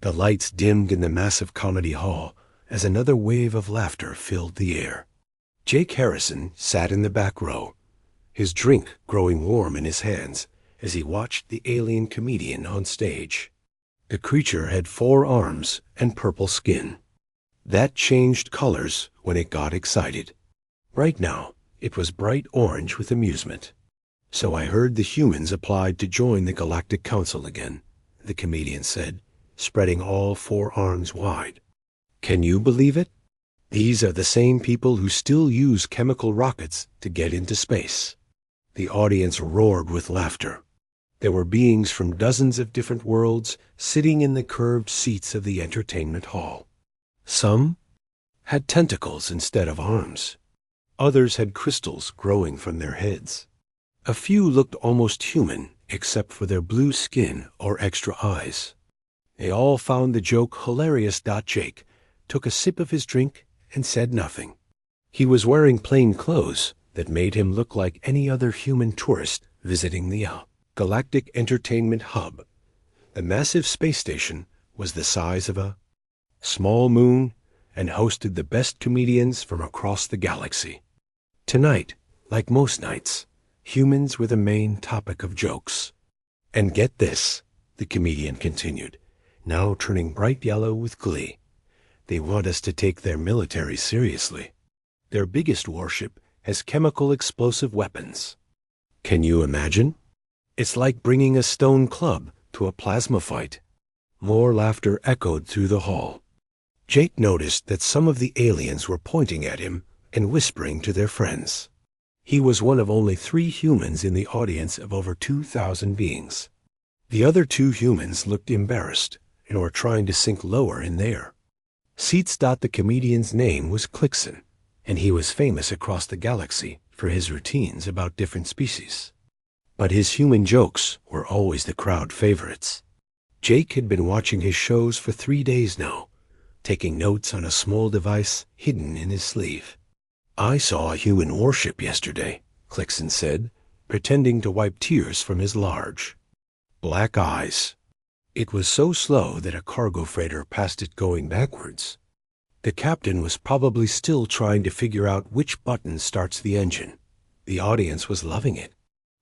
The lights dimmed in the massive comedy hall as another wave of laughter filled the air. Jake Harrison sat in the back row, his drink growing warm in his hands as he watched the alien comedian on stage. The creature had 4 arms and purple skin. That changed colors when it got excited. Right now, it was bright orange with amusement. "So I heard the humans applied to join the Galactic Council again," the comedian said, spreading all 4 arms wide. "Can you believe it? These are the same people who still use chemical rockets to get into space." The audience roared with laughter. There were beings from dozens of different worlds sitting in the curved seats of the entertainment hall. Some had tentacles instead of arms. Others had crystals growing from their heads. A few looked almost human, except for their blue skin or extra eyes. They all found the joke hilarious. Jake took a sip of his drink and said nothing. He was wearing plain clothes that made him look like any other human tourist visiting the Galactic Entertainment Hub. The massive space station was the size of a small moon and hosted the best comedians from across the galaxy. Tonight, like most nights, humans were the main topic of jokes. "And get this," the comedian continued, now turning bright yellow with glee. "They want us to take their military seriously. Their biggest warship has chemical explosive weapons. Can you imagine? It's like bringing a stone club to a plasma fight." More laughter echoed through the hall. Jake noticed that some of the aliens were pointing at him and whispering to their friends. He was one of only 3 humans in the audience of over 2,000 beings. The other 2 humans looked embarrassed and were trying to sink lower in there. Seats. The comedian's name was Clixon, and he was famous across the galaxy for his routines about different species. But his human jokes were always the crowd favorites. Jake had been watching his shows for 3 days now, taking notes on a small device hidden in his sleeve. "I saw a human warship yesterday," Clixon said, pretending to wipe tears from his large black eyes. "It was so slow that a cargo freighter passed it going backwards. The captain was probably still trying to figure out which button starts the engine." The audience was loving it.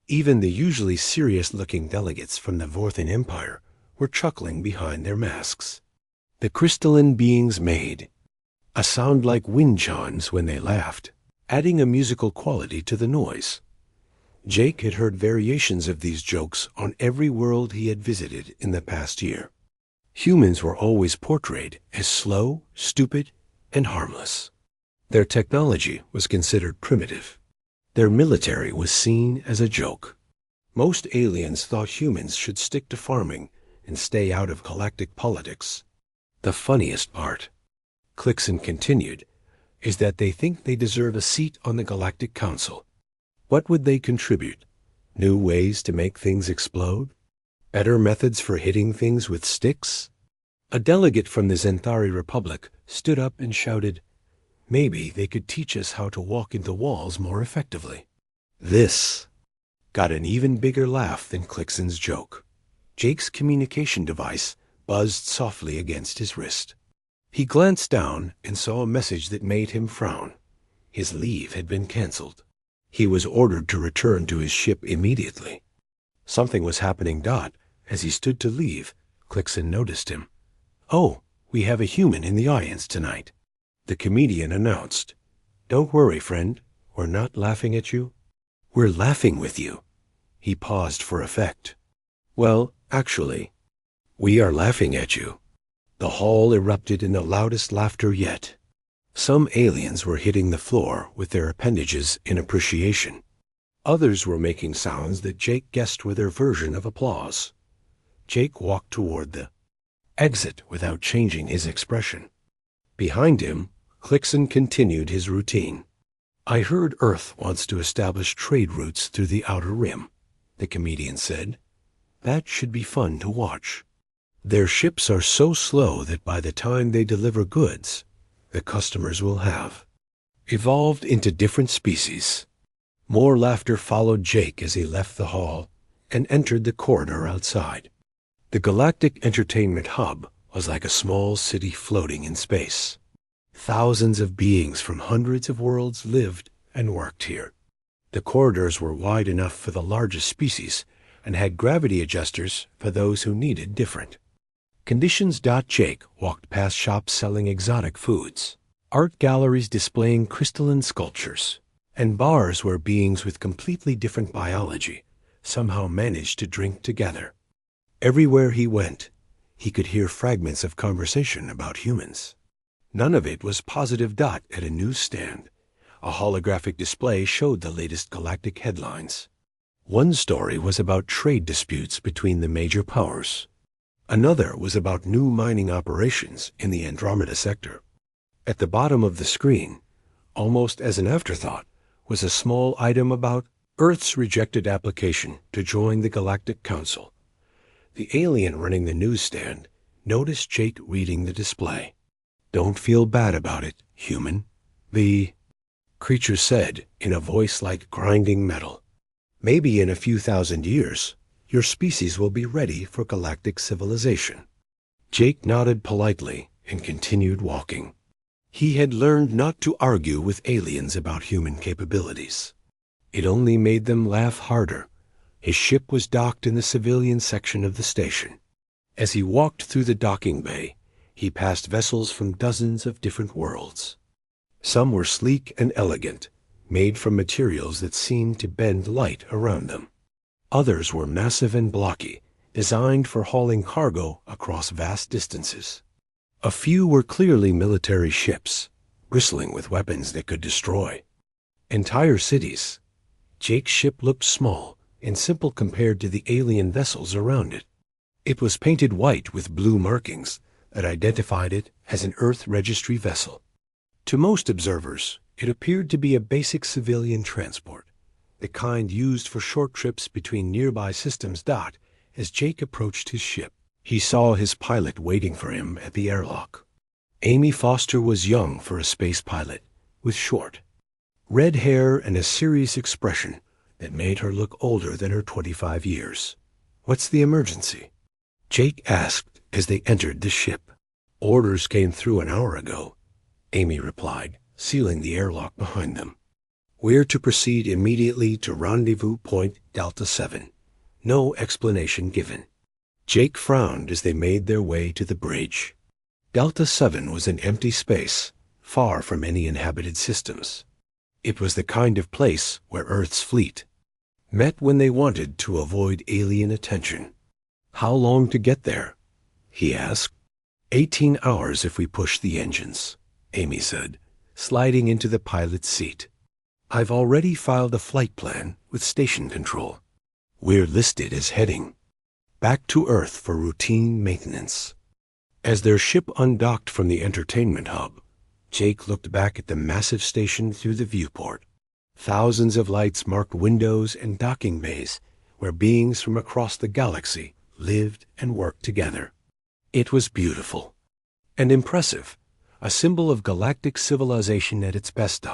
Even the usually serious-looking delegates from the Vorthan Empire were chuckling behind their masks. The crystalline beings made a sound like wind chimes when they laughed, adding a musical quality to the noise. Jake had heard variations of these jokes on every world he had visited in the past year. Humans were always portrayed as slow, stupid, and harmless. Their technology was considered primitive. Their military was seen as a joke. Most aliens thought humans should stick to farming and stay out of galactic politics. "The funniest part," Clixon continued, "is that they think they deserve a seat on the Galactic Council. What would they contribute? New ways to make things explode? Better methods for hitting things with sticks?" A delegate from the Zentari Republic stood up and shouted, "Maybe they could teach us how to walk into walls more effectively." This got an even bigger laugh than Clixon's joke. Jake's communication device buzzed softly against his wrist. He glanced down and saw a message that made him frown. His leave had been canceled. He was ordered to return to his ship immediately. Something was happening. As he stood to leave, Clixon noticed him. "Oh, we have a human in the audience tonight," the comedian announced. "Don't worry, friend. We're not laughing at you. We're laughing with you." He paused for effect. "Well, actually, we are laughing at you." The hall erupted in the loudest laughter yet. Some aliens were hitting the floor with their appendages in appreciation. Others were making sounds that Jake guessed were their version of applause. Jake walked toward the exit without changing his expression. Behind him, Clixon continued his routine. "I heard Earth wants to establish trade routes through the Outer Rim," the comedian said. "That should be fun to watch. Their ships are so slow that by the time they deliver goods, the customers will have evolved into different species." More laughter followed Jake as he left the hall and entered the corridor outside. The Galactic Entertainment Hub was like a small city floating in space. Thousands of beings from hundreds of worlds lived and worked here. The corridors were wide enough for the largest species and had gravity adjusters for those who needed different conditions. Jake walked past shops selling exotic foods, art galleries displaying crystalline sculptures, and bars where beings with completely different biology somehow managed to drink together. Everywhere he went, he could hear fragments of conversation about humans. None of it was positive. At a newsstand, a holographic display showed the latest galactic headlines. One story was about trade disputes between the major powers. Another was about new mining operations in the Andromeda sector. At the bottom of the screen, almost as an afterthought, was a small item about Earth's rejected application to join the Galactic Council. The alien running the newsstand noticed Jake reading the display. "Don't feel bad about it, human," the creature said in a voice like grinding metal. "Maybe in a few thousand years, your species will be ready for galactic civilization." Jake nodded politely and continued walking. He had learned not to argue with aliens about human capabilities. It only made them laugh harder. His ship was docked in the civilian section of the station. As he walked through the docking bay, he passed vessels from dozens of different worlds. Some were sleek and elegant, made from materials that seemed to bend light around them. Others were massive and blocky, designed for hauling cargo across vast distances. A few were clearly military ships, bristling with weapons that could destroy entire cities. Jake's ship looked small and simple compared to the alien vessels around it. It was painted white with blue markings that identified it as an Earth registry vessel. To most observers, it appeared to be a basic civilian transport, the kind used for short trips between nearby systems. As Jake approached his ship, he saw his pilot waiting for him at the airlock. Amy Foster was young for a space pilot, with short, red hair and a serious expression that made her look older than her 25 years. "What's the emergency?" Jake asked as they entered the ship. "Orders came through an hour ago," Amy replied, sealing the airlock behind them. "We're to proceed immediately to rendezvous point Delta 7. No explanation given." Jake frowned as they made their way to the bridge. Delta 7 was an empty space, far from any inhabited systems. It was the kind of place where Earth's fleet met when they wanted to avoid alien attention. "How long to get there?" he asked. 18 hours if we push the engines," Amy said, sliding into the pilot's seat. "I've already filed a flight plan with station control. We're listed as heading back to Earth for routine maintenance." As their ship undocked from the entertainment hub, Jake looked back at the massive station through the viewport. Thousands of lights marked windows and docking bays where beings from across the galaxy lived and worked together. It was beautiful and impressive, a symbol of galactic civilization at its best.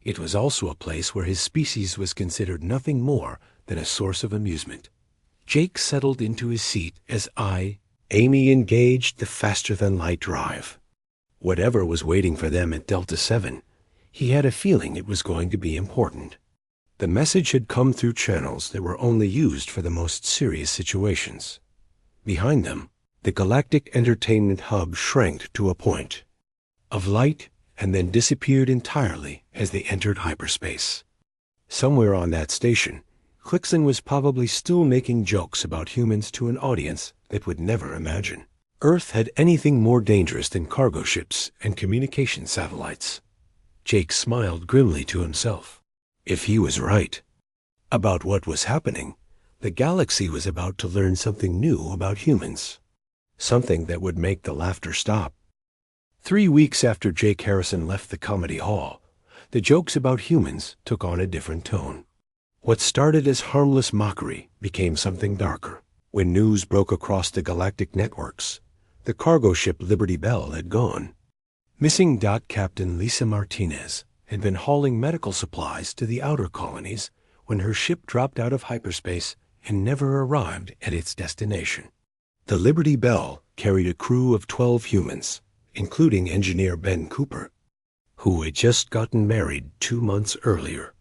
It was also a place where his species was considered nothing more than a source of amusement. Jake settled into his seat as Amy engaged the faster-than-light drive. Whatever was waiting for them at Delta 7, he had a feeling it was going to be important. The message had come through channels that were only used for the most serious situations. Behind them, the galactic entertainment hub shrank to a point of light and then disappeared entirely as they entered hyperspace. Somewhere on that station, Clixon was probably still making jokes about humans to an audience that would never imagine Earth had anything more dangerous than cargo ships and communication satellites. Jake smiled grimly to himself. If he was right about what was happening, the galaxy was about to learn something new about humans, something that would make the laughter stop. 3 weeks after Jake Harrison left the comedy hall, the jokes about humans took on a different tone. What started as harmless mockery became something darker. When news broke across the galactic networks, the cargo ship Liberty Bell had gone missing. Captain Lisa Martinez had been hauling medical supplies to the outer colonies when her ship dropped out of hyperspace and never arrived at its destination. The Liberty Bell carried a crew of 12 humans, including engineer Ben Cooper, who had just gotten married 2 months earlier.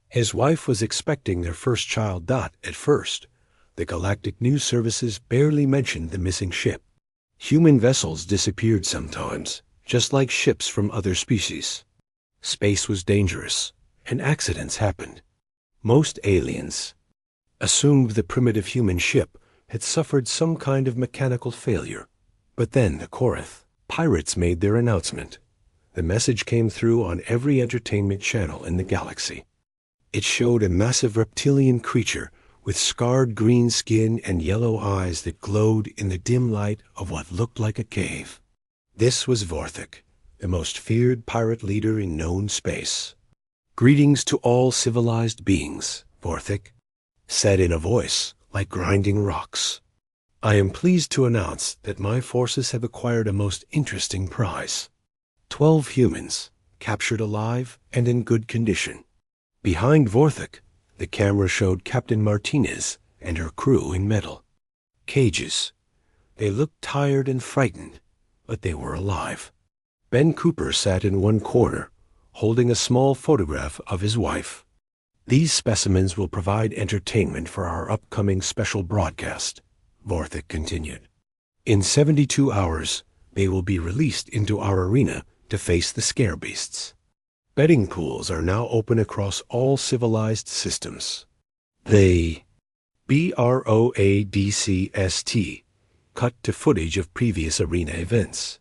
His wife was expecting their first child. At first, the Galactic News Services barely mentioned the missing ship. Human vessels disappeared sometimes, just like ships from other species. Space was dangerous, and accidents happened. Most aliens assumed the primitive human ship had suffered some kind of mechanical failure. But then the Korath pirates made their announcement. The message came through on every entertainment channel in the galaxy. It showed a massive reptilian creature with scarred green skin and yellow eyes that glowed in the dim light of what looked like a cave. This was Vorthik, the most feared pirate leader in known space. "Greetings to all civilized beings," Vorthik said in a voice like grinding rocks. "I am pleased to announce that my forces have acquired a most interesting prize. 12 humans, captured alive and in good condition." Behind Vorthik, the camera showed Captain Martinez and her crew in metal cages. They looked tired and frightened, but they were alive. Ben Cooper sat in one corner, holding a small photograph of his wife. "These specimens will provide entertainment for our upcoming special broadcast," Vorthik continued. "In 72 hours, they will be released into our arena to face the scare beasts. Betting pools are now open across all civilized systems." They BROADCST cut to footage of previous arena events.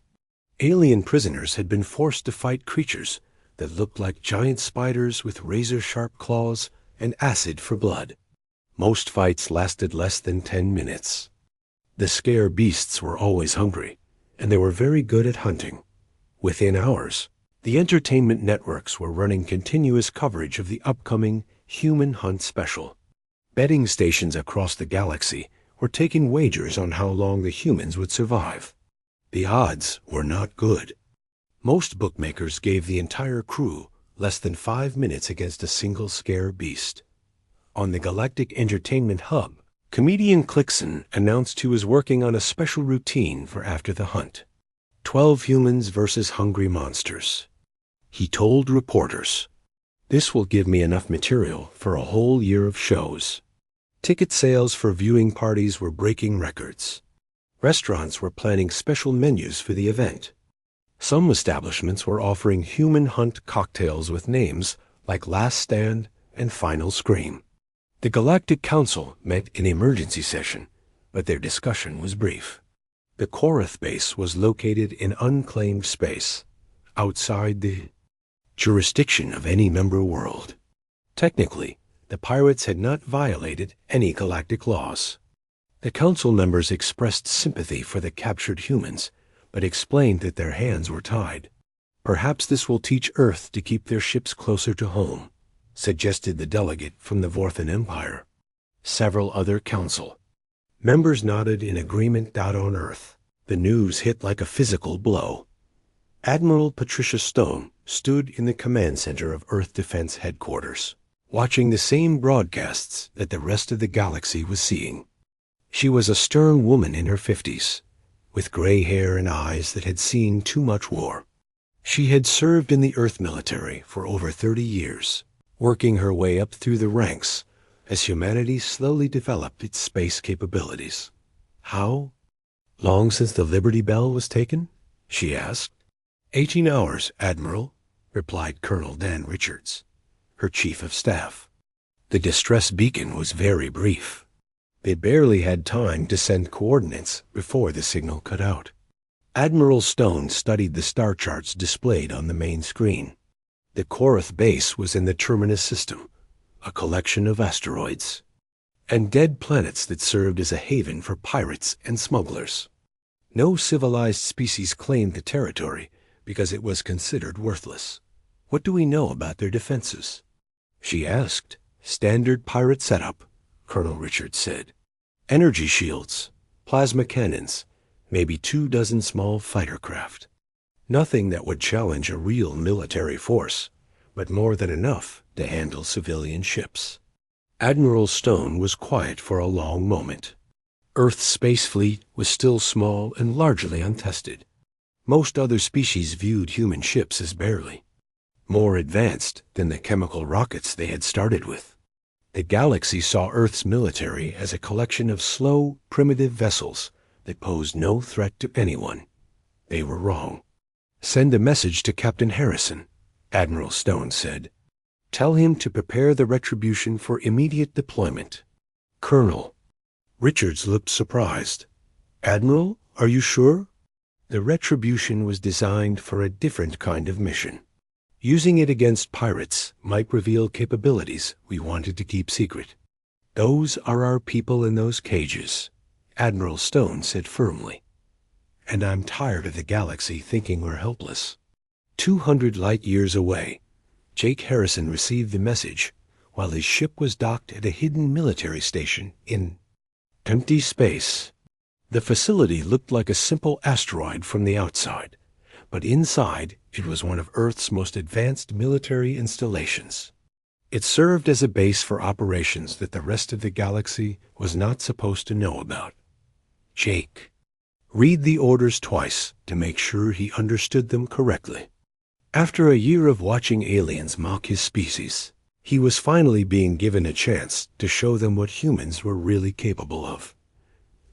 Alien prisoners had been forced to fight creatures that looked like giant spiders with razor-sharp claws and acid for blood. Most fights lasted less than 10 minutes. The scare beasts were always hungry, and they were very good at hunting. Within hours, the entertainment networks were running continuous coverage of the upcoming Human Hunt Special. Betting stations across the galaxy were taking wagers on how long the humans would survive. The odds were not good. Most bookmakers gave the entire crew less than 5 minutes against a single scare beast. On the Galactic Entertainment Hub, comedian Clixon announced he was working on a special routine for after the hunt. 12 humans versus hungry monsters. He told reporters, "This will give me enough material for a whole year of shows." Ticket sales for viewing parties were breaking records. Restaurants were planning special menus for the event. Some establishments were offering human hunt cocktails with names like Last Stand and Final Scream. The Galactic Council met in emergency session, but their discussion was brief. The Korath base was located in unclaimed space, outside the jurisdiction of any member world. Technically, the pirates had not violated any galactic laws. The council members expressed sympathy for the captured humans, but explained that their hands were tied. "Perhaps this will teach Earth to keep their ships closer to home," suggested the delegate from the Vorthan Empire. Several other council members nodded in agreement. On Earth, the news hit like a physical blow. Admiral Patricia Stone stood in the command center of Earth Defense Headquarters, watching the same broadcasts that the rest of the galaxy was seeing. She was a stern woman in her 50s, with gray hair and eyes that had seen too much war. She had served in the Earth military for over 30 years, working her way up through the ranks as humanity slowly developed its space capabilities. "How long since the Liberty Bell was taken?" she asked. 18 hours, Admiral," replied Colonel Dan Richards, her chief of staff. The distress beacon was very brief. They barely had time to send coordinates before the signal cut out. Admiral Stone studied the star charts displayed on the main screen. The Korath base was in the Terminus system, a collection of asteroids and dead planets that served as a haven for pirates and smugglers. No civilized species claimed the territory because it was considered worthless. "What do we know about their defenses?" she asked. "Standard pirate setup," Colonel Richards said. "Energy shields, plasma cannons, maybe 24 small fighter craft. Nothing that would challenge a real military force, but more than enough to handle civilian ships." Admiral Stone was quiet for a long moment. Earth's space fleet was still small and largely untested. Most other species viewed human ships as barely more advanced than the chemical rockets they had started with. The galaxy saw Earth's military as a collection of slow, primitive vessels that posed no threat to anyone. They were wrong. "Send a message to Captain Harrison," Admiral Stone said. "Tell him to prepare the Retribution for immediate deployment." "Colonel." Richards looked surprised. "Admiral, are you sure?" The Retribution was designed for a different kind of mission. Using it against pirates might reveal capabilities we wanted to keep secret. "Those are our people in those cages," Admiral Stone said firmly. "And I'm tired of the galaxy thinking we're helpless." 200 light-years away, Jake Harrison received the message while his ship was docked at a hidden military station in empty space. The facility looked like a simple asteroid from the outside, but inside it was one of Earth's most advanced military installations. It served as a base for operations that the rest of the galaxy was not supposed to know about. Jake. Read the orders twice to make sure he understood them correctly. After a year of watching aliens mock his species, he was finally being given a chance to show them what humans were really capable of.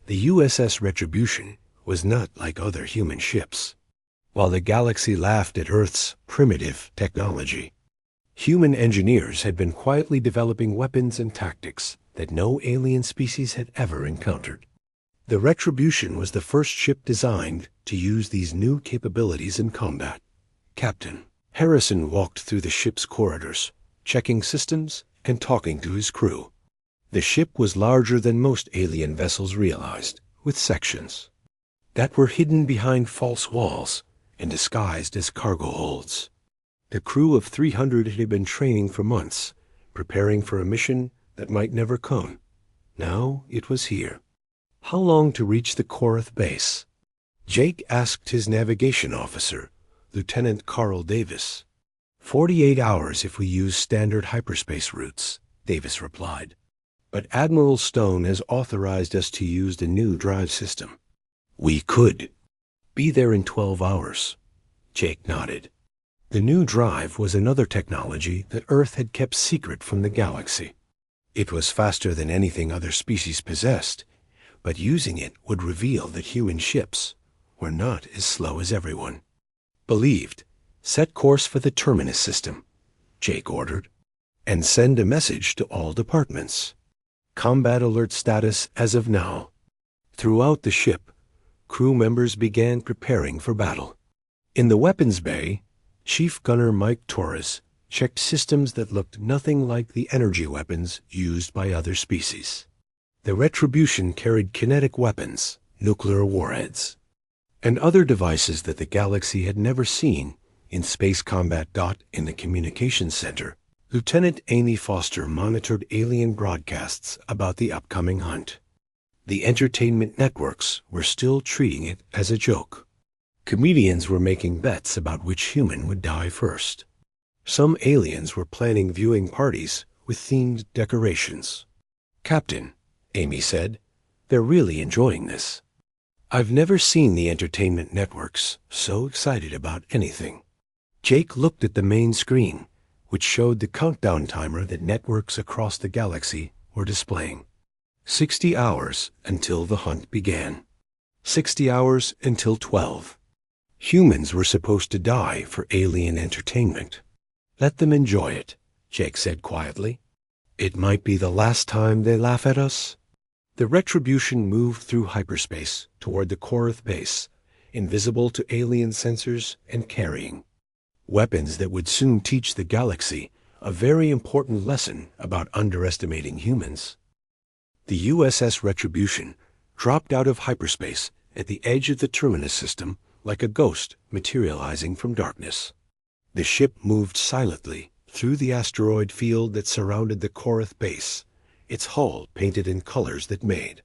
The USS Retribution was not like other human ships. While the galaxy laughed at Earth's primitive technology, human engineers had been quietly developing weapons and tactics that no alien species had ever encountered. The Retribution was the first ship designed to use these new capabilities in combat. Captain Harrison walked through the ship's corridors, checking systems and talking to his crew. The ship was larger than most alien vessels realized, with sections that were hidden behind false walls and disguised as cargo holds. The crew of 300 had been training for months, preparing for a mission that might never come. Now it was here. How long to reach the Korath base? Jake asked his navigation officer, Lieutenant Carl Davis. 48 hours if we use standard hyperspace routes, Davis replied. But Admiral Stone has authorized us to use the new drive system. We could be there in 12 hours. Jake nodded. The new drive was another technology that Earth had kept secret from the galaxy. It was faster than anything other species possessed, but using it would reveal that human ships were not as slow as everyone believed. Set course for the Terminus system, Jake ordered, and send a message to all departments. Combat alert status as of now. Throughout the ship, crew members began preparing for battle. In the weapons bay, Chief Gunner Mike Torres checked systems that looked nothing like the energy weapons used by other species. The Retribution carried kinetic weapons, nuclear warheads, and other devices that the galaxy had never seen. In space combat. In the communications center, Lieutenant Amy Foster monitored alien broadcasts about the upcoming hunt. The entertainment networks were still treating it as a joke. Comedians were making bets about which human would die first. Some aliens were planning viewing parties with themed decorations. "Captain," Amy said, "they're really enjoying this. I've never seen the entertainment networks so excited about anything." Jake looked at the main screen, which showed the countdown timer that networks across the galaxy were displaying. 60 hours until the hunt began. 60 hours until 12. Humans were supposed to die for alien entertainment. "Let them enjoy it," Jake said quietly. "It might be the last time they laugh at us." The Retribution moved through hyperspace toward the Korath base, invisible to alien sensors and carrying weapons that would soon teach the galaxy a very important lesson about underestimating humans. The USS Retribution dropped out of hyperspace at the edge of the Terminus system like a ghost materializing from darkness. The ship moved silently through the asteroid field that surrounded the Korath base, its hull painted in colors that made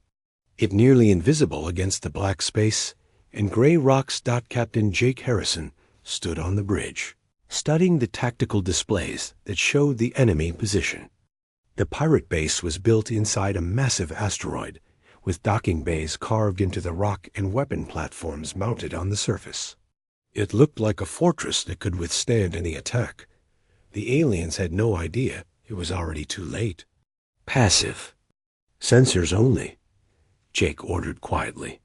it nearly invisible against the black space, and gray rocks. Captain Jake Harrison stood on the bridge, studying the tactical displays that showed the enemy position. The pirate base was built inside a massive asteroid, with docking bays carved into the rock and weapon platforms mounted on the surface. It looked like a fortress that could withstand any attack. The aliens had no idea it was already too late. "Passive. Sensors only," Jake ordered quietly.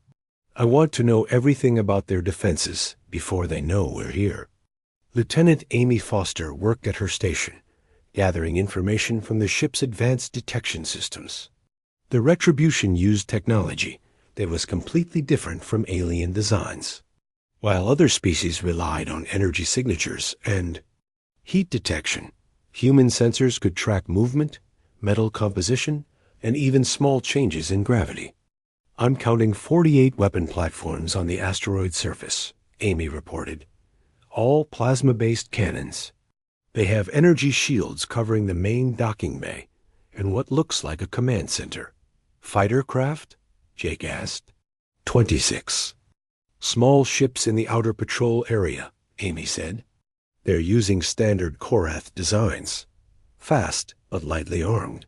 "I want to know everything about their defenses before they know we're here." Lieutenant Amy Foster worked at her station, gathering information from the ship's advanced detection systems. The Retribution used technology that was completely different from alien designs. While other species relied on energy signatures and heat detection, human sensors could track movement, metal composition, and even small changes in gravity. "I'm counting 48 weapon platforms on the asteroid surface," Amy reported. "All plasma-based cannons. They have energy shields covering the main docking bay and what looks like a command center." "Fighter craft?" Jake asked. 26. "Small ships in the outer patrol area," Amy said. "They're using standard Korath designs. Fast, but lightly armed."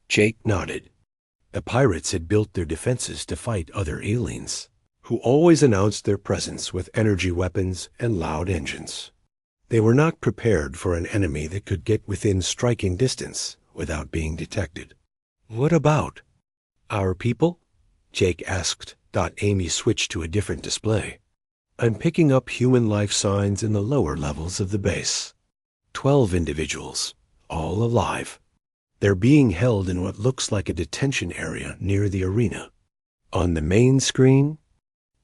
Jake nodded. The pirates had built their defenses to fight other aliens, who always announced their presence with energy weapons and loud engines. They were not prepared for an enemy that could get within striking distance without being detected. "What about our people?" Jake asked. Amy switched to a different display. "I'm picking up human life signs in the lower levels of the base. 12 individuals, all alive. They're being held in what looks like a detention area near the arena." On the main screen,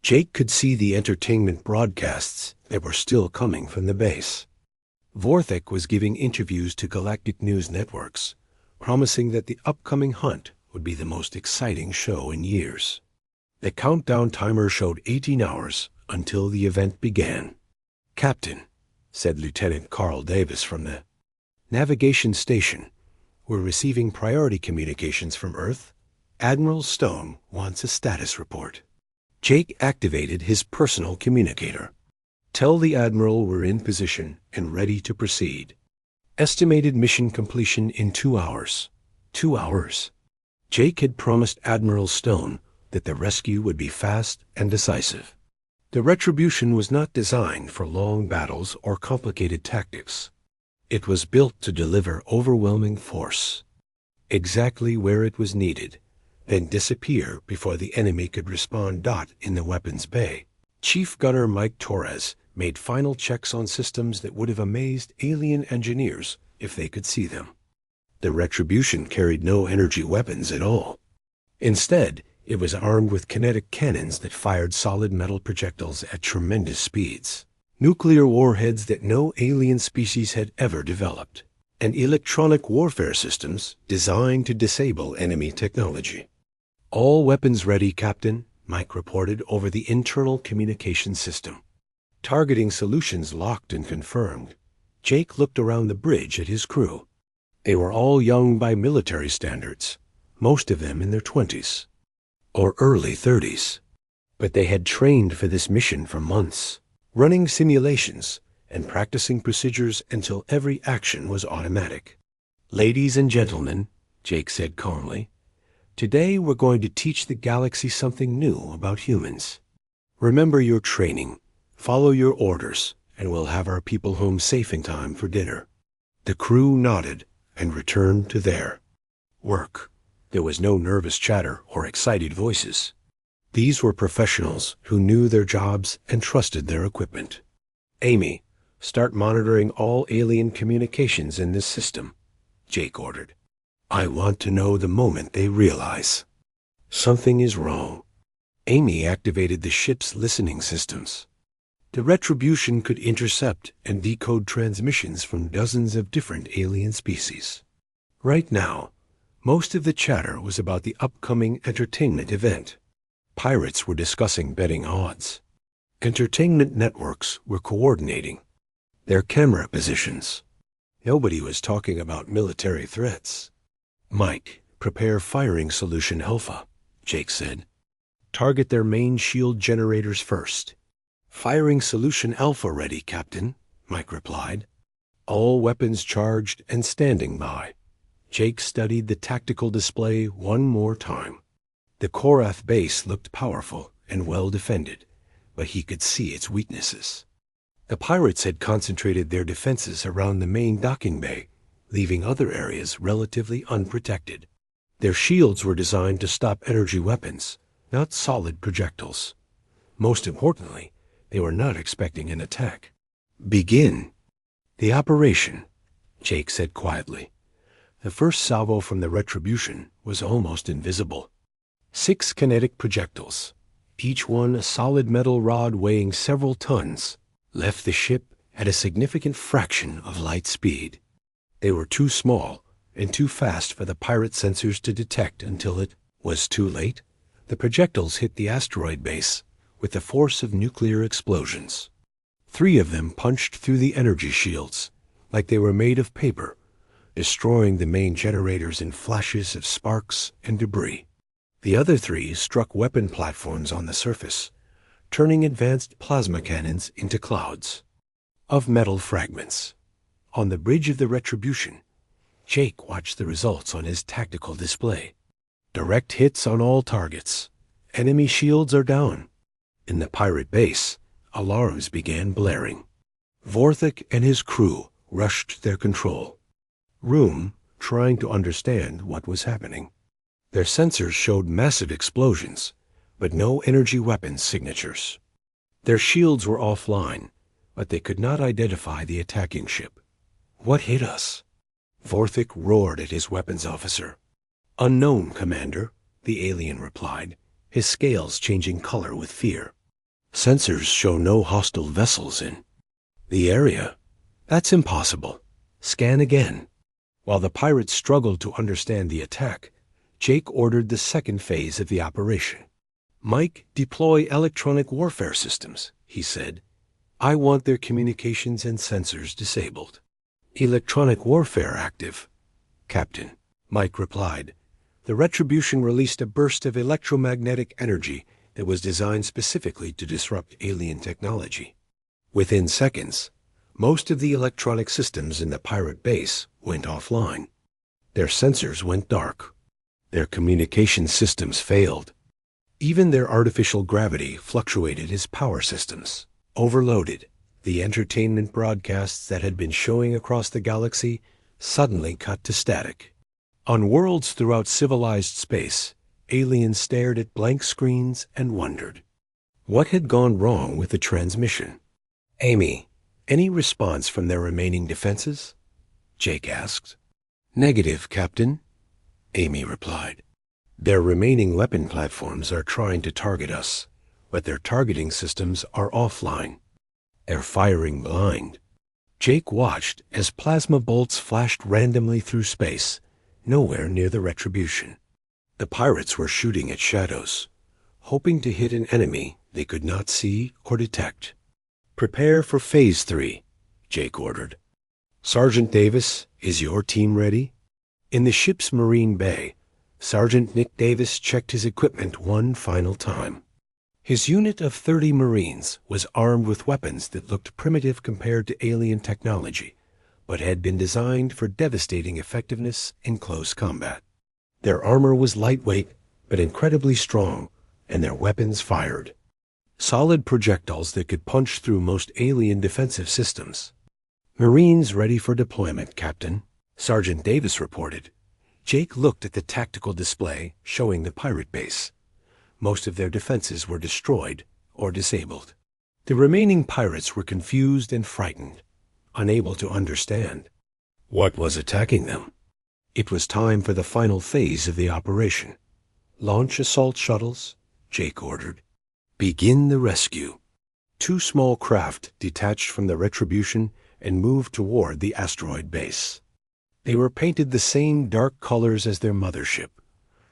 Jake could see the entertainment broadcasts that were still coming from the base. Vorthik was giving interviews to Galactic News networks, promising that the upcoming hunt would be the most exciting show in years. The countdown timer showed 18 hours until the event began. "Captain," said Lieutenant Carl Davis from the navigation station, "we're receiving priority communications from Earth. Admiral Stone wants a status report." Jake activated his personal communicator. "Tell the Admiral we're in position and ready to proceed. Estimated mission completion in 2 hours." 2 hours. Jake had promised Admiral Stone that the rescue would be fast and decisive. The Retribution was not designed for long battles or complicated tactics. It was built to deliver overwhelming force, exactly where it was needed, then disappear before the enemy could respond. In the weapons bay, Chief Gunner Mike Torres made final checks on systems that would have amazed alien engineers if they could see them. The Retribution carried no energy weapons at all. Instead, it was armed with kinetic cannons that fired solid metal projectiles at tremendous speeds, nuclear warheads that no alien species had ever developed, and electronic warfare systems designed to disable enemy technology. "All weapons ready, Captain," Mike reported over the internal communication system. Targeting solutions locked and confirmed. Jake looked around the bridge at his crew. They were all young by military standards, most of them in their 20s or early 30s. But they had trained for this mission for months, running simulations and practicing procedures until every action was automatic. "Ladies and gentlemen," Jake said calmly, "today we're going to teach the galaxy something new about humans. Remember your training, follow your orders, and we'll have our people home safe in time for dinner." The crew nodded and returned to their work. There was no nervous chatter or excited voices. These were professionals who knew their jobs and trusted their equipment. "Amy, start monitoring all alien communications in this system," Jake ordered. "I want to know the moment they realize something is wrong." Amy activated the ship's listening systems. The Retribution could intercept and decode transmissions from dozens of different alien species. Right now, most of the chatter was about the upcoming entertainment event. Pirates were discussing betting odds. Entertainment networks were coordinating their camera positions. Nobody was talking about military threats. "Mike, prepare firing solution Alpha," Jake said. "Target their main shield generators first." "Firing solution Alpha ready, Captain," Mike replied. "All weapons charged and standing by." Jake studied the tactical display one more time. The Korath base looked powerful and well defended, but he could see its weaknesses. The pirates had concentrated their defenses around the main docking bay, leaving other areas relatively unprotected. Their shields were designed to stop energy weapons, not solid projectiles. Most importantly, they were not expecting an attack. "Begin the operation," Jake said quietly. The first salvo from the Retribution was almost invisible. 6 kinetic projectiles, each one a solid metal rod weighing several tons, left the ship at a significant fraction of light speed. They were too small and too fast for the pirate sensors to detect until it was too late. The projectiles hit the asteroid base with the force of nuclear explosions. 3 of them punched through the energy shields like they were made of paper, destroying the main generators in flashes of sparks and debris. The other 3 struck weapon platforms on the surface, turning advanced plasma cannons into clouds of metal fragments. On the bridge of the Retribution, Jake watched the results on his tactical display. Direct hits on all targets. Enemy shields are down. In the pirate base, alarms began blaring. Vorthik and his crew rushed to their control room, trying to understand what was happening. Their sensors showed massive explosions, but no energy weapons signatures. Their shields were offline, but they could not identify the attacking ship. "What hit us?" Vorthik roared at his weapons officer. "Unknown, Commander," the alien replied, his scales changing color with fear. "Sensors show no hostile vessels in the area." "That's impossible. Scan again." While the pirates struggled to understand the attack, Jake ordered the second phase of the operation. "Mike, deploy electronic warfare systems," he said. "I want their communications and sensors disabled." "Electronic warfare active, Captain," Mike replied. The Retribution released a burst of electromagnetic energy that was designed specifically to disrupt alien technology. Within seconds, most of the electronic systems in the pirate base went offline. Their sensors went dark. Their communication systems failed. Even their artificial gravity fluctuated as power systems overloaded. The entertainment broadcasts that had been showing across the galaxy suddenly cut to static. On worlds throughout civilized space, aliens stared at blank screens and wondered. What had gone wrong with the transmission? "Amy, any response from their remaining defenses?" Jake asked. "Negative, Captain," Amy replied. "Their remaining weapon platforms are trying to target us, but their targeting systems are offline. They're firing blind." Jake watched as plasma bolts flashed randomly through space, nowhere near the Retribution. The pirates were shooting at shadows, hoping to hit an enemy they could not see or detect. "Prepare for Phase 3, Jake ordered. "Sergeant Davis, is your team ready?" In the ship's marine bay, Sergeant Nick Davis checked his equipment one final time. His unit of 30 Marines was armed with weapons that looked primitive compared to alien technology, but had been designed for devastating effectiveness in close combat. Their armor was lightweight, but incredibly strong, and their weapons fired solid projectiles that could punch through most alien defensive systems. "Marines ready for deployment, Captain," Sergeant Davis reported. Jake looked at the tactical display showing the pirate base. Most of their defenses were destroyed or disabled. The remaining pirates were confused and frightened, unable to understand what was attacking them. It was time for the final phase of the operation. "Launch assault shuttles," Jake ordered. "Begin the rescue." 2 small craft detached from the Retribution and moved toward the asteroid base. They were painted the same dark colors as their mothership,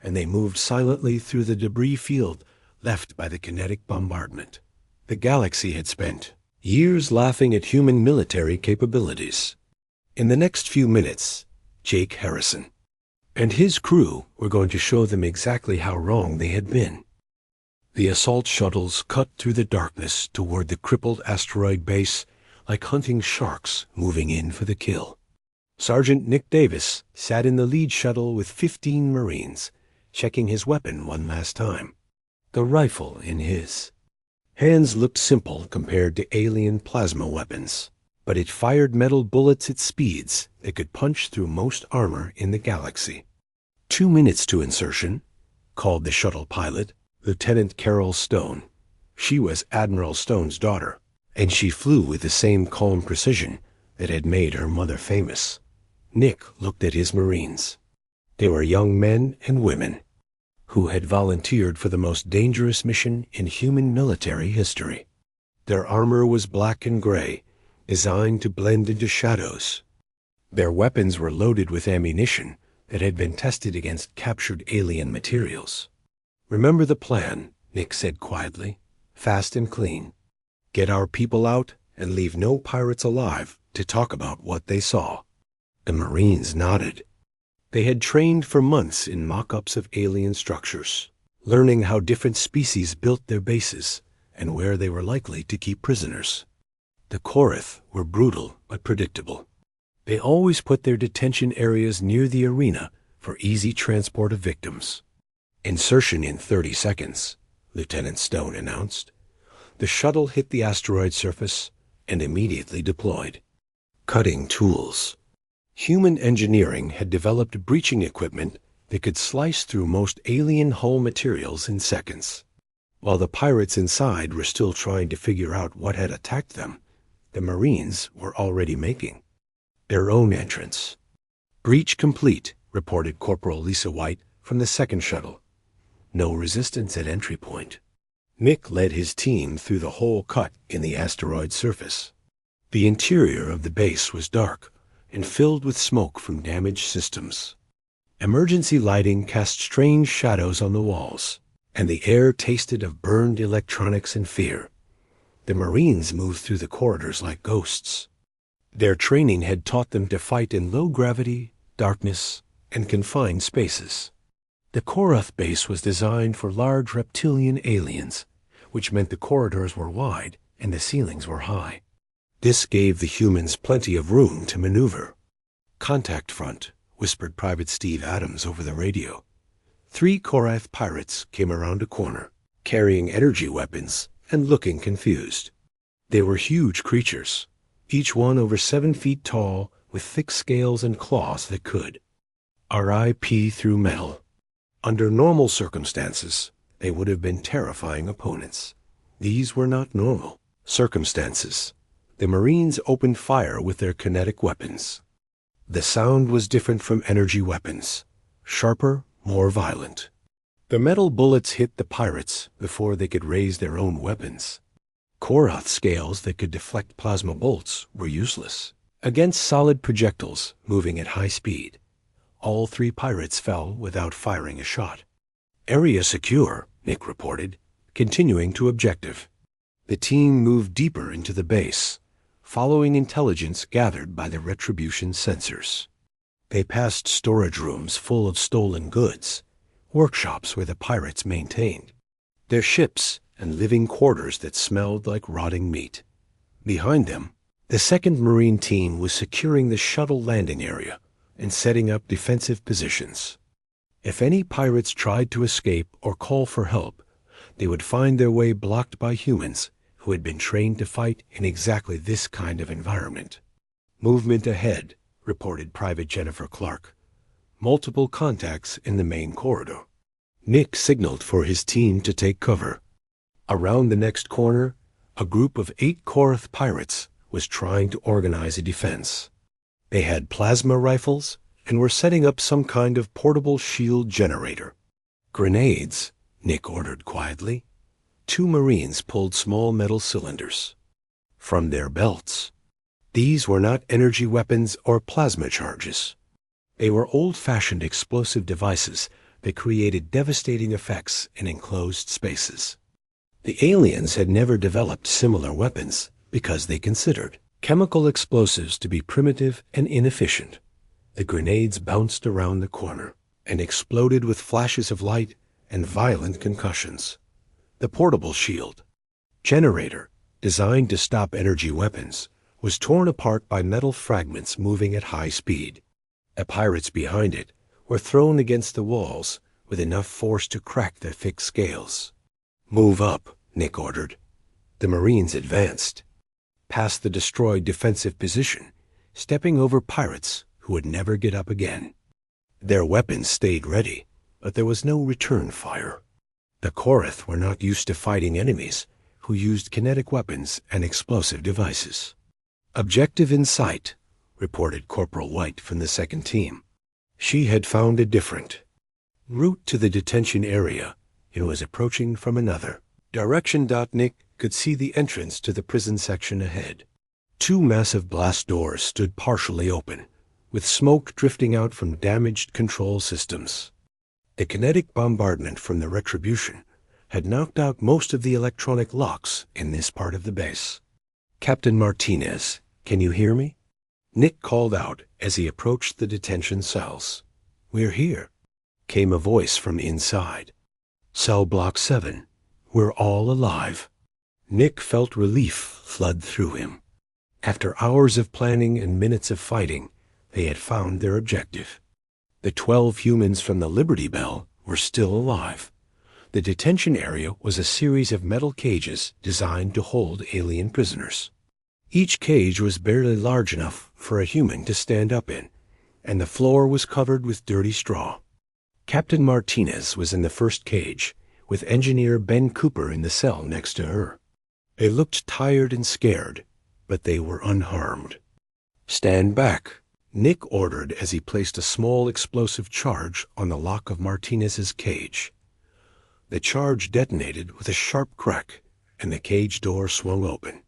and they moved silently through the debris field left by the kinetic bombardment. The galaxy had spent years laughing at human military capabilities. In the next few minutes, Jake Harrison and his crew were going to show them exactly how wrong they had been. The assault shuttles cut through the darkness toward the crippled asteroid base like hunting sharks moving in for the kill. Sergeant Nick Davis sat in the lead shuttle with 15 Marines, checking his weapon one last time. The rifle in his hands looked simple compared to alien plasma weapons, but it fired metal bullets at speeds that could punch through most armor in the galaxy. 2 minutes to insertion, called the shuttle pilot, Lieutenant Carol Stone. She was Admiral Stone's daughter, and she flew with the same calm precision that had made her mother famous. Nick looked at his Marines. They were young men and women who had volunteered for the most dangerous mission in human military history. Their armor was black and gray, designed to blend into shadows. Their weapons were loaded with ammunition that had been tested against captured alien materials. "Remember the plan," Nick said quietly, "fast and clean. Get our people out and leave no pirates alive to talk about what they saw." The Marines nodded. They had trained for months in mock-ups of alien structures, learning how different species built their bases and where they were likely to keep prisoners. The Korath were brutal but predictable. They always put their detention areas near the arena for easy transport of victims. "Insertion in 30 seconds, Lieutenant Stone announced. The shuttle hit the asteroid surface and immediately deployed. Cutting tools. Human engineering had developed breaching equipment that could slice through most alien hull materials in seconds. While the pirates inside were still trying to figure out what had attacked them, the Marines were already making their own entrance. "Breach complete," reported Corporal Lisa White from the second shuttle. "No resistance at entry point." Nick led his team through the hole cut in the asteroid surface. The interior of the base was dark and filled with smoke from damaged systems. Emergency lighting cast strange shadows on the walls, and the air tasted of burned electronics and fear. The Marines moved through the corridors like ghosts. Their training had taught them to fight in low gravity, darkness, and confined spaces. The Korath base was designed for large reptilian aliens, which meant the corridors were wide and the ceilings were high. This gave the humans plenty of room to maneuver. "Contact front," whispered Private Steve Adams over the radio. 3 Korath pirates came around a corner, carrying energy weapons and looking confused. They were huge creatures, each one over 7 feet tall, with thick scales and claws that could RIP through metal. Under normal circumstances, they would have been terrifying opponents. These were not normal circumstances. The Marines opened fire with their kinetic weapons. The sound was different from energy weapons, sharper, more violent. The metal bullets hit the pirates before they could raise their own weapons. Korath scales that could deflect plasma bolts were useless against solid projectiles moving at high speed. All 3 pirates fell without firing a shot. "Area secure," Nick reported, continuing to objective. The team moved deeper into the base, following intelligence gathered by the Retribution sensors. They passed storage rooms full of stolen goods, workshops where the pirates maintained their ships, and living quarters that smelled like rotting meat. Behind them, the 2nd Marine team was securing the shuttle landing area and setting up defensive positions. If any pirates tried to escape or call for help, they would find their way blocked by humans who had been trained to fight in exactly this kind of environment. "Movement ahead," reported Private Jennifer Clark. "Multiple contacts in the main corridor." Nick signaled for his team to take cover. Around the next corner, a group of 8 Korath pirates was trying to organize a defense. They had plasma rifles and were setting up some kind of portable shield generator. "Grenades," Nick ordered quietly. 2 Marines pulled small metal cylinders from their belts. These were not energy weapons or plasma charges. They were old-fashioned explosive devices that created devastating effects in enclosed spaces. The aliens had never developed similar weapons because they considered chemical explosives to be primitive and inefficient. The grenades bounced around the corner and exploded with flashes of light and violent concussions. The portable shield generator, designed to stop energy weapons, was torn apart by metal fragments moving at high speed. The pirates behind it were thrown against the walls with enough force to crack the thick scales. "Move up," Nick ordered. The Marines advanced, past the destroyed defensive position, stepping over pirates who would never get up again. Their weapons stayed ready, but there was no return fire. The Korath were not used to fighting enemies who used kinetic weapons and explosive devices. "Objective in sight," reported Corporal White from the second team. She had found a different route to the detention area and was approaching from another direction. Nick could see the entrance to the prison section ahead. Two massive blast doors stood partially open, with smoke drifting out from damaged control systems. The kinetic bombardment from the Retribution had knocked out most of the electronic locks in this part of the base. "Captain Martinez, can you hear me?" Nick called out as he approached the detention cells. "We're here," came a voice from inside. "Cell Block 7. We're all alive." Nick felt relief flood through him. After hours of planning and minutes of fighting, they had found their objective. The 12 humans from the Liberty Bell were still alive. The detention area was a series of metal cages designed to hold alien prisoners. Each cage was barely large enough for a human to stand up in, and the floor was covered with dirty straw. Captain Martinez was in the first cage, with Engineer Ben Cooper in the cell next to her. They looked tired and scared, but they were unharmed. "Stand back," Nick ordered as he placed a small explosive charge on the lock of Martinez's cage. The charge detonated with a sharp crack, and the cage door swung open.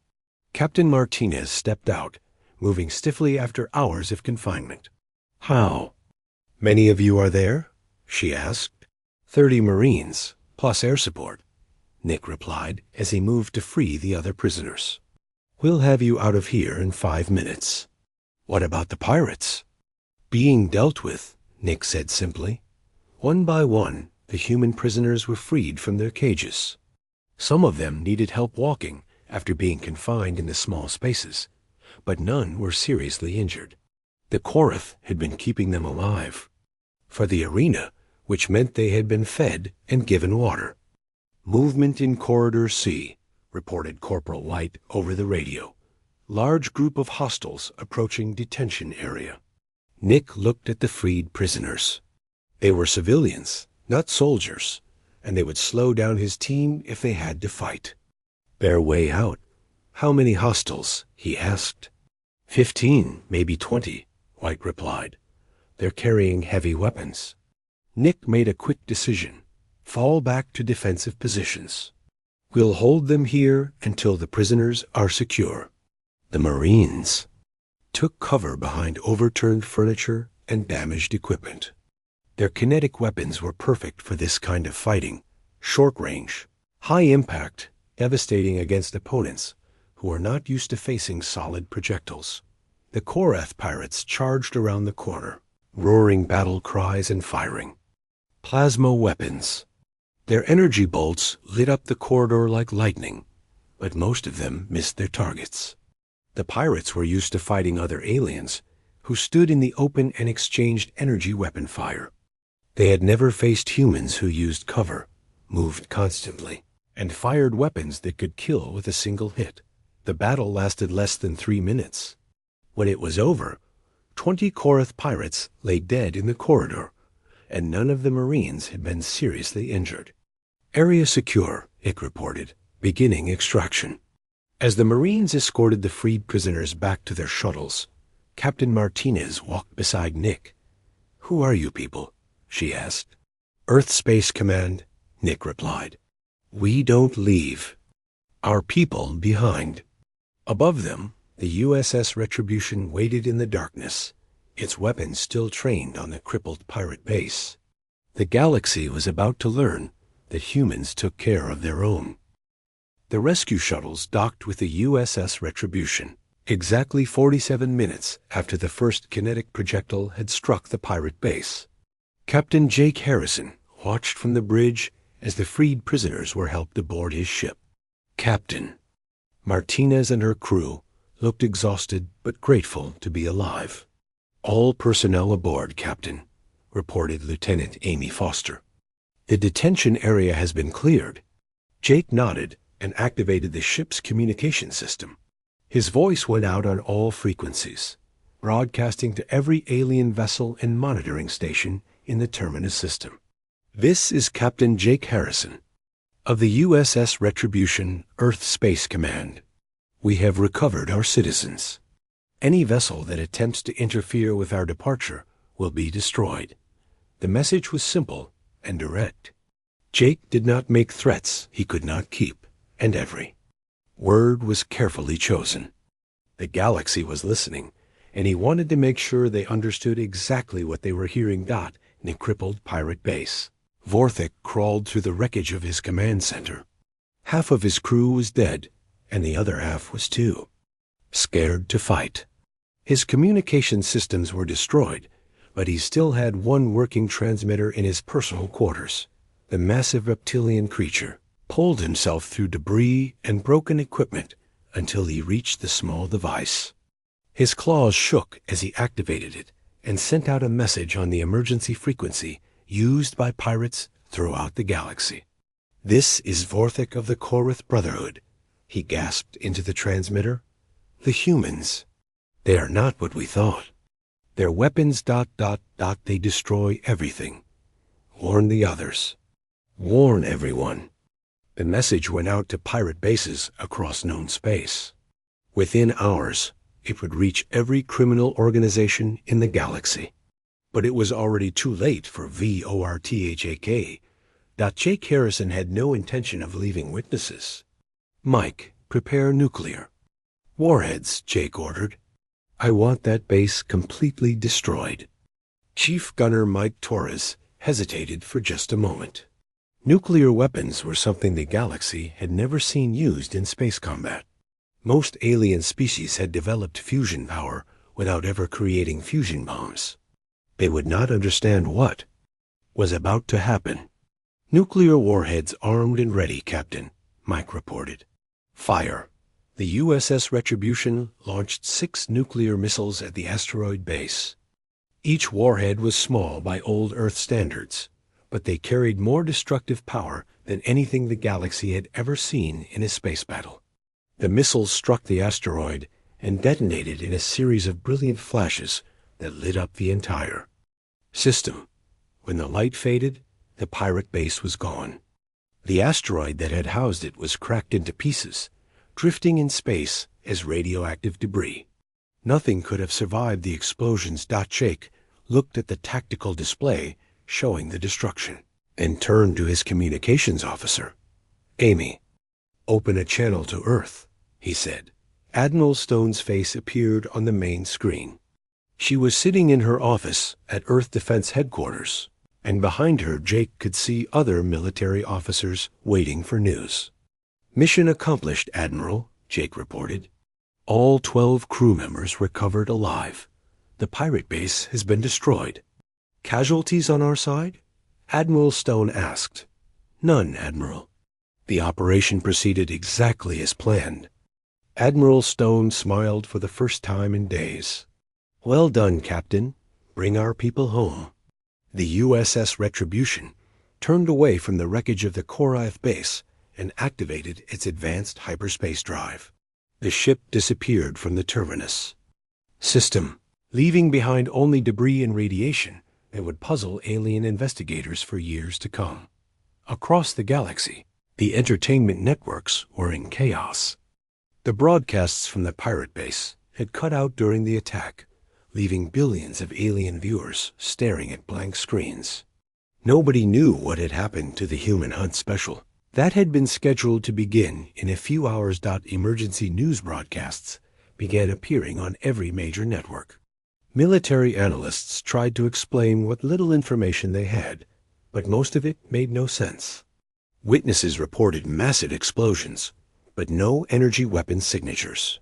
Captain Martinez stepped out, moving stiffly after hours of confinement. "How many of you are there?" she asked. 30 Marines, plus air support," Nick replied as he moved to free the other prisoners. "We'll have you out of here in 5 minutes." "What about the pirates?" "Being dealt with," Nick said simply. One by one, the human prisoners were freed from their cages. Some of them needed help walking after being confined in the small spaces, but none were seriously injured. The Korath had been keeping them alive for the arena, which meant they had been fed and given water. "Movement in Corridor C," reported Corporal White over the radio. "Large group of hostiles approaching detention area." Nick looked at the freed prisoners. They were civilians, not soldiers, and they would slow down his team if they had to fight. "Their way out." "How many hostiles?" he asked. 15, maybe 20, White replied. "They're carrying heavy weapons." Nick made a quick decision. Fall back to defensive positions. "We'll hold them here until the prisoners are secure." The Marines took cover behind overturned furniture and damaged equipment. Their kinetic weapons were perfect for this kind of fighting. Short range, high impact, devastating against opponents who were not used to facing solid projectiles. The Korath pirates charged around the corner, roaring battle cries and firing. Plasma weapons. Their energy bolts lit up the corridor like lightning, but most of them missed their targets. The pirates were used to fighting other aliens who stood in the open and exchanged energy weapon fire. They had never faced humans who used cover, moved constantly, and fired weapons that could kill with a single hit. The battle lasted less than 3 minutes. When it was over, 20 Korath pirates lay dead in the corridor, and none of the Marines had been seriously injured. "Area secure," it reported, beginning extraction. As the Marines escorted the freed prisoners back to their shuttles, Captain Martinez walked beside Nick. "Who are you people?" she asked. "Earth Space Command," Nick replied. "We don't leave our people behind." Above them, the USS Retribution waited in the darkness, its weapons still trained on the crippled pirate base. The galaxy was about to learn that humans took care of their own. The rescue shuttles docked with the USS Retribution exactly 47 minutes after the first kinetic projectile had struck the pirate base. Captain Jake Harrison watched from the bridge as the freed prisoners were helped aboard his ship. "Captain." Martinez and her crew looked exhausted but grateful to be alive. "All personnel aboard, Captain," reported Lieutenant Amy Foster. The detention area has been cleared. Jake nodded and activated the ship's communication system. His voice went out on all frequencies, broadcasting to every alien vessel and monitoring station in the Terminus system. This is Captain Jake Harrison of the USS Retribution Earth Space Command. We have recovered our citizens. Any vessel that attempts to interfere with our departure will be destroyed. The message was simple and direct. Jake did not make threats he could not keep, and every word was carefully chosen. The galaxy was listening, and he wanted to make sure they understood exactly what they were hearing. In a crippled pirate base, Vorthik crawled through the wreckage of his command center. Half of his crew was dead, and the other half was too scared to fight. His communication systems were destroyed, but he still had one working transmitter in his personal quarters. The massive reptilian creature pulled himself through debris and broken equipment until he reached the small device. His claws shook as he activated it and sent out a message on the emergency frequency used by pirates throughout the galaxy. "This is Vorthik of the Korith Brotherhood," he gasped into the transmitter. "The humans. They are not what we thought. Their weapons... they destroy everything. Warn the others. Warn everyone." The message went out to pirate bases across known space. Within hours, it would reach every criminal organization in the galaxy. But it was already too late for VORTHAK. Jake Harrison had no intention of leaving witnesses. "Mike, prepare nuclear warheads," Jake ordered. "I want that base completely destroyed." Chief Gunner Mike Torres hesitated for just a moment. Nuclear weapons were something the galaxy had never seen used in space combat. Most alien species had developed fusion power without ever creating fusion bombs. They would not understand what was about to happen. "Nuclear warheads armed and ready, Captain," Mike reported. "Fire." The USS Retribution launched 6 nuclear missiles at the asteroid base. Each warhead was small by old Earth standards, but they carried more destructive power than anything the galaxy had ever seen in a space battle. The missiles struck the asteroid and detonated in a series of brilliant flashes that lit up the entire system. When the light faded, the pirate base was gone. The asteroid that had housed it was cracked into pieces, drifting in space as radioactive debris. Nothing could have survived the explosions. Jake looked at the tactical display showing the destruction and turned to his communications officer. "Amy, open a channel to Earth," he said. Admiral Stone's face appeared on the main screen. She was sitting in her office at Earth Defense Headquarters, and behind her Jake could see other military officers waiting for news. "Mission accomplished, Admiral," Jake reported. "All 12 crew members recovered alive. The pirate base has been destroyed." "Casualties on our side?" Admiral Stone asked. "None, Admiral." The operation proceeded exactly as planned. Admiral Stone smiled for the first time in days. "Well done, Captain. Bring our people home." The USS Retribution turned away from the wreckage of the Korath base and activated its advanced hyperspace drive. The ship disappeared from the terminus system, leaving behind only debris and radiation that would puzzle alien investigators for years to come. Across the galaxy, the entertainment networks were in chaos. The broadcasts from the pirate base had cut out during the attack, leaving billions of alien viewers staring at blank screens. Nobody knew what had happened to the Human Hunt special. That had been scheduled to begin in a few hours. Emergency news broadcasts began appearing on every major network. Military analysts tried to explain what little information they had, but most of it made no sense. Witnesses reported massive explosions, but no energy weapon signatures.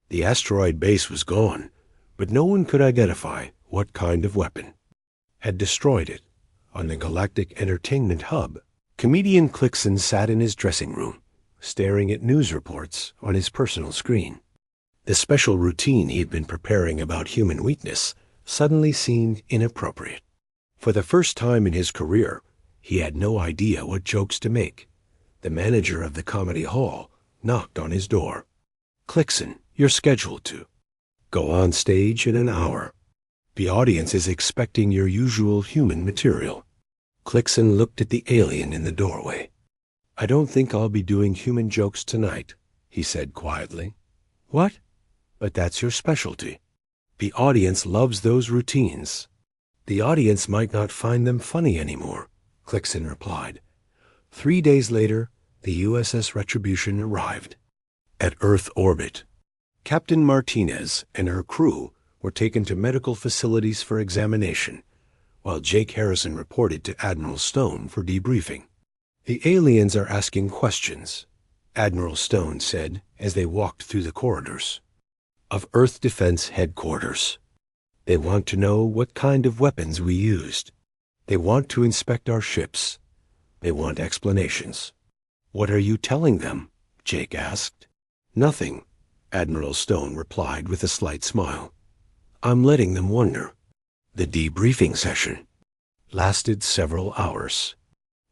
The asteroid base was gone, but no one could identify what kind of weapon had destroyed it. On the Galactic Entertainment Hub, comedian Clixon sat in his dressing room, staring at news reports on his personal screen. The special routine he had been preparing about human weakness suddenly seemed inappropriate. For the first time in his career, He had no idea what jokes to make. The manager of the comedy hall knocked on his door. "Clixon, you're scheduled to go on stage in an hour. The audience is expecting your usual human material." Clixon looked at the alien in the doorway. "I don't think I'll be doing human jokes tonight," he said quietly. "What? But that's your specialty." "The audience loves those routines." "The audience might not find them funny anymore," Clixon replied. 3 days later, the USS Retribution arrived. At Earth orbit, Captain Martinez and her crew were taken to medical facilities for examination, while Jake Harrison reported to Admiral Stone for debriefing. "The aliens are asking questions," Admiral Stone said as they walked through the corridors, "of Earth Defense Headquarters. They want to know what kind of weapons we used. They want to inspect our ships. They want explanations." "What are you telling them?" Jake asked. "Nothing," Admiral Stone replied with a slight smile. "I'm letting them wonder." The debriefing session lasted several hours.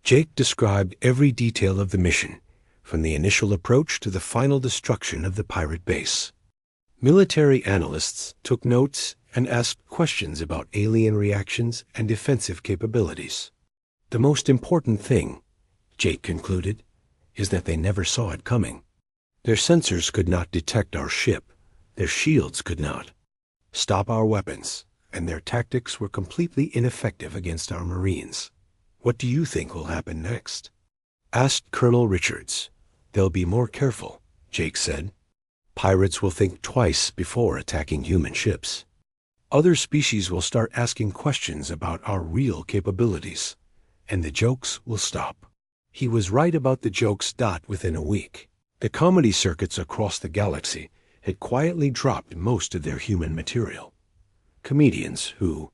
Jake described every detail of the mission, from the initial approach to the final destruction of the pirate base. Military analysts took notes and asked questions about alien reactions and defensive capabilities. "The most important thing," Jake concluded, "is that they never saw it coming. Their sensors could not detect our ship. Their shields could not stop our weapons, and their tactics were completely ineffective against our Marines." "What do you think will happen next?" asked Colonel Richards. "They'll be more careful," Jake said. "Pirates will think twice before attacking human ships. Other species will start asking questions about our real capabilities, and the jokes will stop." He was right about the jokes. Within a week, the comedy circuits across the galaxy had quietly dropped most of their human material. Comedians who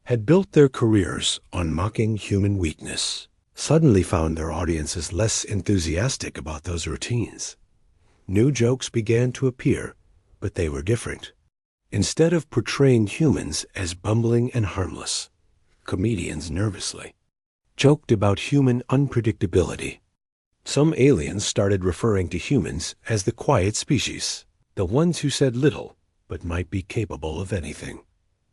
had built their careers on mocking human weakness suddenly found their audiences less enthusiastic about those routines. New jokes began to appear, but they were different. Instead of portraying humans as bumbling and harmless, comedians nervously joked about human unpredictability. Some aliens started referring to humans as the quiet species, the ones who said little but might be capable of anything.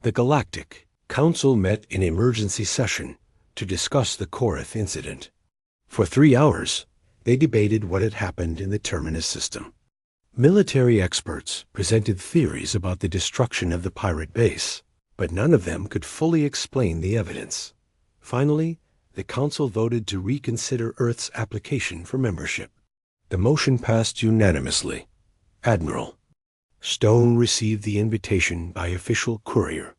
The Galactic Council met in emergency session to discuss the Korath incident. For 3 hours, they debated what had happened in the Terminus system. Military experts presented theories about the destruction of the pirate base, but none of them could fully explain the evidence. Finally, the Council voted to reconsider Earth's application for membership. The motion passed unanimously. Admiral Stone received the invitation by official courier.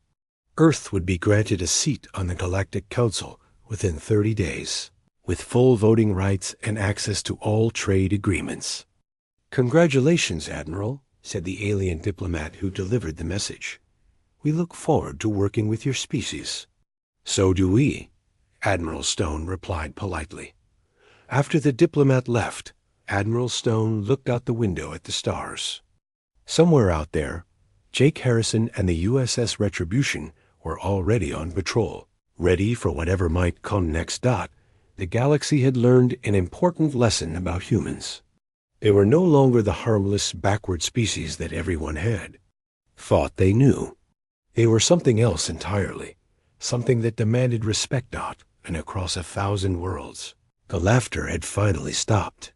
Earth would be granted a seat on the Galactic Council within 30 days, with full voting rights and access to all trade agreements. "Congratulations, Admiral," said the alien diplomat who delivered the message. "We look forward to working with your species." "So do we," Admiral Stone replied politely. After the diplomat left, Admiral Stone looked out the window at the stars. Somewhere out there, Jake Harrison and the USS Retribution were already on patrol, ready for whatever might come next. The galaxy had learned an important lesson about humans. They were no longer the harmless, backward species that everyone had thought they knew. They were something else entirely, something that demanded respect. And across 1,000 worlds, the laughter had finally stopped.